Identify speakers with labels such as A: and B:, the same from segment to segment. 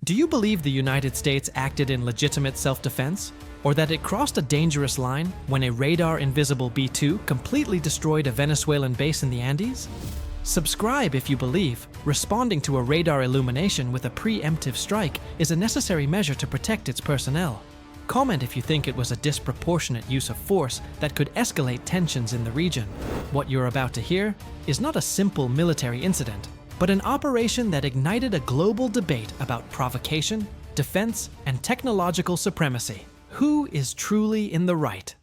A: Do you believe the United States acted in legitimate self-defense? Or that it crossed a dangerous line when a radar-invisible B-2 completely destroyed a Venezuelan base in the Andes? Subscribe if you believe responding to a radar illumination with a preemptive strike is a necessary measure to protect its personnel. Comment if you think it was a disproportionate use of force that could escalate tensions in the region. What you're about to hear is not a simple military incident, but an operation that ignited a global debate about provocation, defense, and technological supremacy. Who is truly in the right?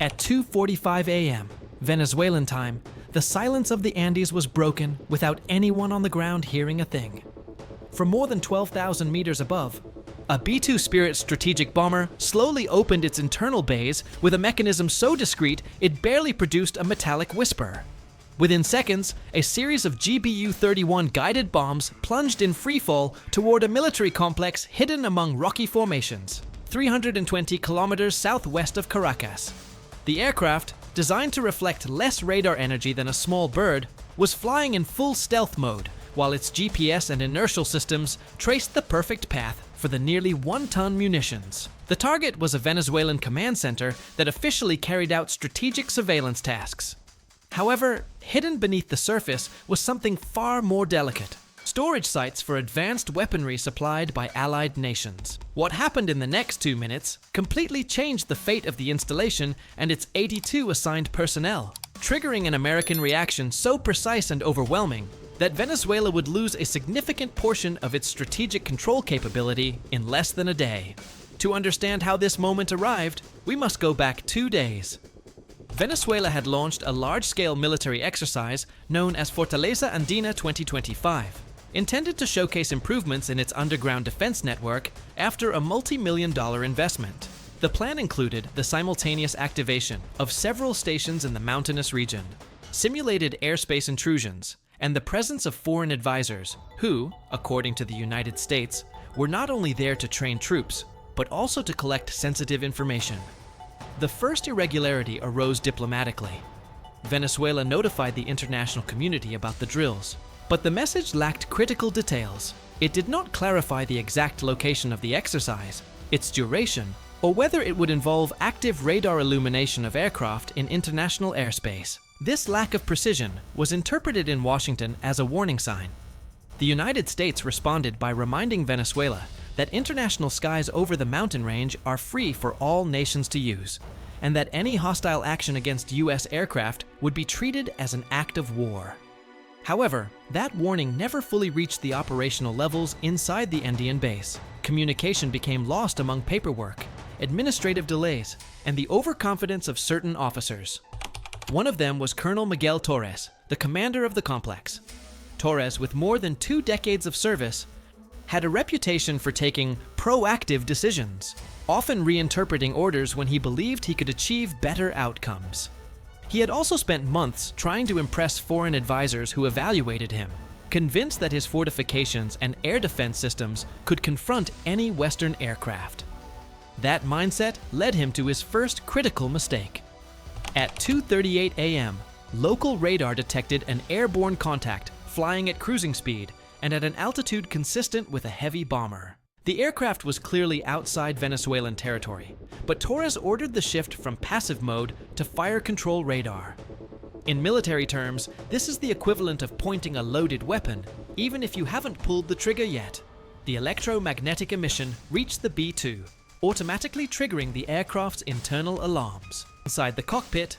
A: At 2:45 a.m. Venezuelan time, the silence of the Andes was broken without anyone on the ground hearing a thing. From more than 12,000 meters above, a B-2 Spirit strategic bomber slowly opened its internal bays with a mechanism so discreet it barely produced a metallic whisper. Within seconds, a series of GBU-31 guided bombs plunged in freefall toward a military complex hidden among rocky formations, 320 kilometers southwest of Caracas. The aircraft, designed to reflect less radar energy than a small bird, was flying in full stealth mode, while its GPS and inertial systems traced the perfect path for the nearly 1-ton munitions. The target was a Venezuelan command center that officially carried out strategic surveillance tasks. However, hidden beneath the surface was something far more delicate: storage sites for advanced weaponry supplied by allied nations. What happened in the next 2 minutes completely changed the fate of the installation and its 82 assigned personnel, triggering an American reaction so precise and overwhelming that Venezuela would lose a significant portion of its strategic control capability in less than a day. To understand how this moment arrived, we must go back 2 days. Venezuela had launched a large-scale military exercise known as Fortaleza Andina 2025, intended to showcase improvements in its underground defense network after a multi-million-dollar investment. The plan included the simultaneous activation of several stations in the mountainous region, simulated airspace intrusions, and the presence of foreign advisors who, according to the United States, were not only there to train troops, but also to collect sensitive information. The first irregularity arose diplomatically. Venezuela notified the international community about the drills, but the message lacked critical details. It did not clarify the exact location of the exercise, its duration, or whether it would involve active radar illumination of aircraft in international airspace. This lack of precision was interpreted in Washington as a warning sign. The United States responded by reminding Venezuela that international skies over the mountain range are free for all nations to use, and that any hostile action against U.S. aircraft would be treated as an act of war. However, that warning never fully reached the operational levels inside the Andean base. Communication became lost among paperwork, administrative delays, and the overconfidence of certain officers. One of them was Colonel Miguel Torres, the commander of the complex. Torres, with more than 2 decades of service, had a reputation for taking proactive decisions, often reinterpreting orders when he believed he could achieve better outcomes. He had also spent months trying to impress foreign advisors who evaluated him, convinced that his fortifications and air defense systems could confront any Western aircraft. That mindset led him to his first critical mistake. At 2:38 a.m., local radar detected an airborne contact flying at cruising speed and at an altitude consistent with a heavy bomber. The aircraft was clearly outside Venezuelan territory, but Torres ordered the shift from passive mode to fire control radar. In military terms, this is the equivalent of pointing a loaded weapon, even if you haven't pulled the trigger yet. The electromagnetic emission reached the B-2, automatically triggering the aircraft's internal alarms. Inside the cockpit,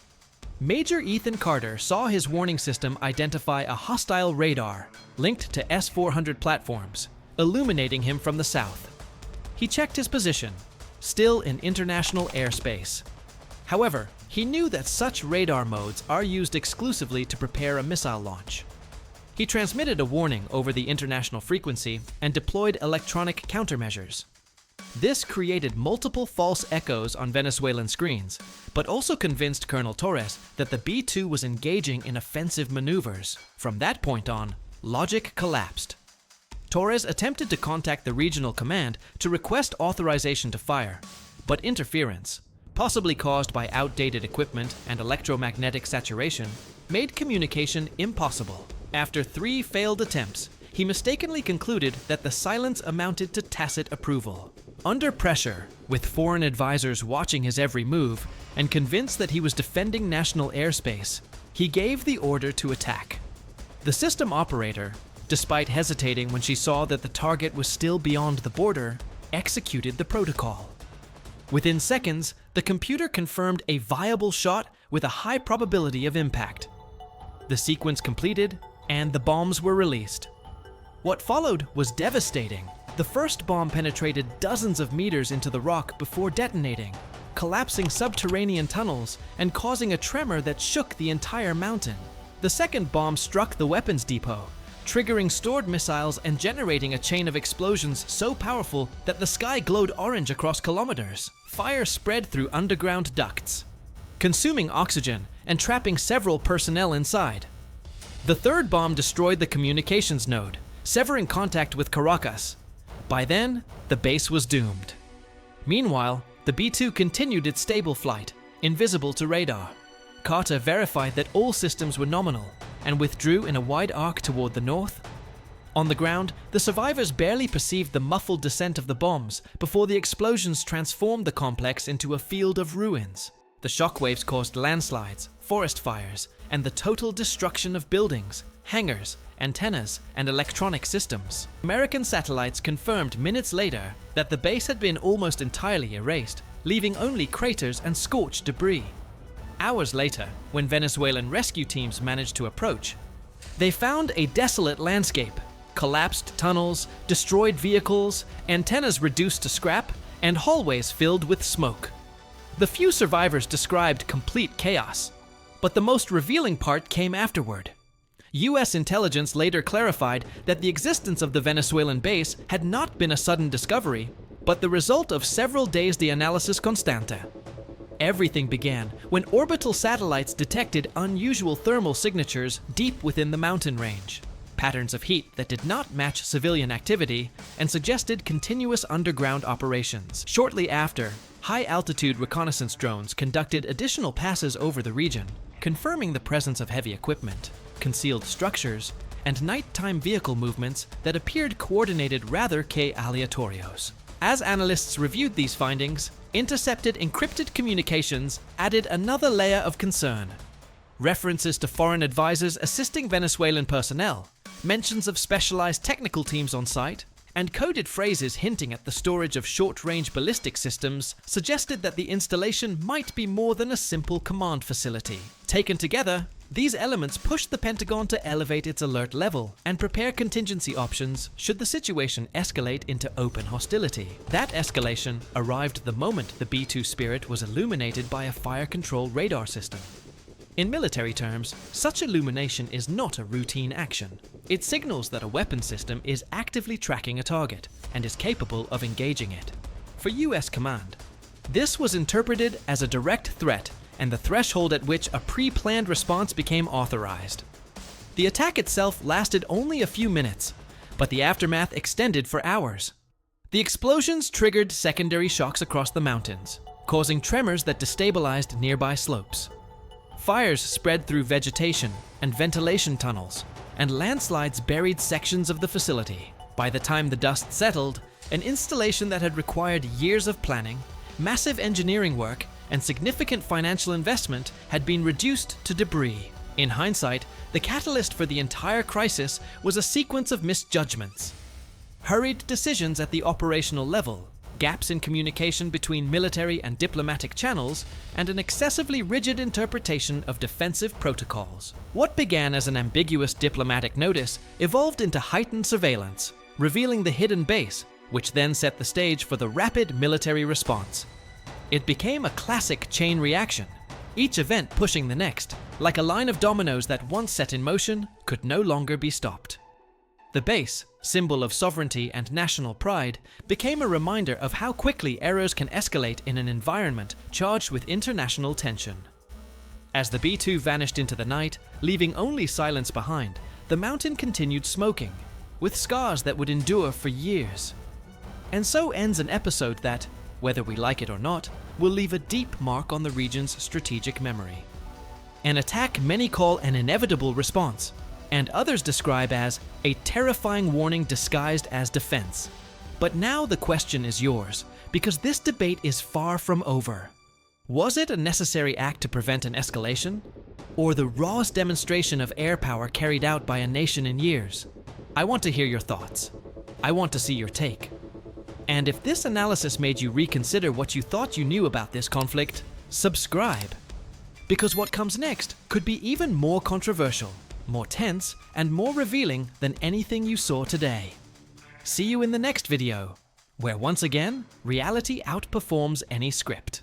A: Major Ethan Carter saw his warning system identify a hostile radar linked to S-400 platforms, illuminating him from the south. He checked his position, still in international airspace. However, he knew that such radar modes are used exclusively to prepare a missile launch. He transmitted a warning over the international frequency and deployed electronic countermeasures. This created multiple false echoes on Venezuelan screens, but also convinced Colonel Torres that the B-2 was engaging in offensive maneuvers. From that point on, logic collapsed. Torres attempted to contact the regional command to request authorization to fire, but interference, possibly caused by outdated equipment and electromagnetic saturation, made communication impossible. After 3 failed attempts, he mistakenly concluded that the silence amounted to tacit approval. Under pressure, with foreign advisors watching his every move, and convinced that he was defending national airspace, he gave the order to attack. The system operator, despite hesitating when she saw that the target was still beyond the border, executed the protocol. Within seconds, the computer confirmed a viable shot with a high probability of impact. The sequence completed, and the bombs were released. What followed was devastating. The first bomb penetrated dozens of meters into the rock before detonating, collapsing subterranean tunnels and causing a tremor that shook the entire mountain. The second bomb struck the weapons depot, triggering stored missiles and generating a chain of explosions so powerful that the sky glowed orange across kilometers. Fire spread through underground ducts, consuming oxygen and trapping several personnel inside. The third bomb destroyed the communications node, severing contact with Caracas. By then, the base was doomed. Meanwhile, the B-2 continued its stable flight, invisible to radar. Carter verified that all systems were nominal and withdrew in a wide arc toward the north. On the ground, the survivors barely perceived the muffled descent of the bombs before the explosions transformed the complex into a field of ruins. The shockwaves caused landslides, forest fires, and the total destruction of buildings, hangars, antennas, and electronic systems. American satellites confirmed minutes later that the base had been almost entirely erased, leaving only craters and scorched debris. Hours later, when Venezuelan rescue teams managed to approach, they found a desolate landscape, collapsed tunnels, destroyed vehicles, antennas reduced to scrap, and hallways filled with smoke. The few survivors described complete chaos, but the most revealing part came afterward. US intelligence later clarified that the existence of the Venezuelan base had not been a sudden discovery, but the result of several days de analysis constante. Everything began when orbital satellites detected unusual thermal signatures deep within the mountain range, patterns of heat that did not match civilian activity and suggested continuous underground operations. Shortly after, high-altitude reconnaissance drones conducted additional passes over the region, confirming the presence of heavy equipment, concealed structures, and nighttime vehicle movements that appeared coordinated rather que aleatorios. As analysts reviewed these findings, intercepted encrypted communications added another layer of concern. References to foreign advisors assisting Venezuelan personnel, mentions of specialized technical teams on site, and coded phrases hinting at the storage of short-range ballistic systems suggested that the installation might be more than a simple command facility. Taken together, these elements pushed the Pentagon to elevate its alert level and prepare contingency options should the situation escalate into open hostility. That escalation arrived the moment the B-2 Spirit was illuminated by a fire control radar system. In military terms, such illumination is not a routine action. It signals that a weapon system is actively tracking a target and is capable of engaging it. For US command, this was interpreted as a direct threat and the threshold at which a pre-planned response became authorized. The attack itself lasted only a few minutes, but the aftermath extended for hours. The explosions triggered secondary shocks across the mountains, causing tremors that destabilized nearby slopes. Fires spread through vegetation and ventilation tunnels, and landslides buried sections of the facility. By the time the dust settled, an installation that had required years of planning, massive engineering work, and significant financial investment had been reduced to debris. In hindsight, the catalyst for the entire crisis was a sequence of misjudgments. Hurried decisions at the operational level, gaps in communication between military and diplomatic channels, and an excessively rigid interpretation of defensive protocols. What began as an ambiguous diplomatic notice evolved into heightened surveillance, revealing the hidden base, which then set the stage for the rapid military response. It became a classic chain reaction, each event pushing the next, like a line of dominoes that once set in motion could no longer be stopped. The base, symbol of sovereignty and national pride, became a reminder of how quickly errors can escalate in an environment charged with international tension. As the B-2 vanished into the night, leaving only silence behind, the mountain continued smoking, with scars that would endure for years. And so ends an episode that, whether we like it or not, will leave a deep mark on the region's strategic memory. An attack many call an inevitable response, and others describe as a terrifying warning disguised as defense. But now the question is yours, because this debate is far from over. Was it a necessary act to prevent an escalation? Or the rawest demonstration of air power carried out by a nation in years? I want to hear your thoughts. I want to see your take. And if this analysis made you reconsider what you thought you knew about this conflict, subscribe. Because what comes next could be even more controversial, more tense, and more revealing than anything you saw today. See you in the next video, where once again, reality outperforms any script.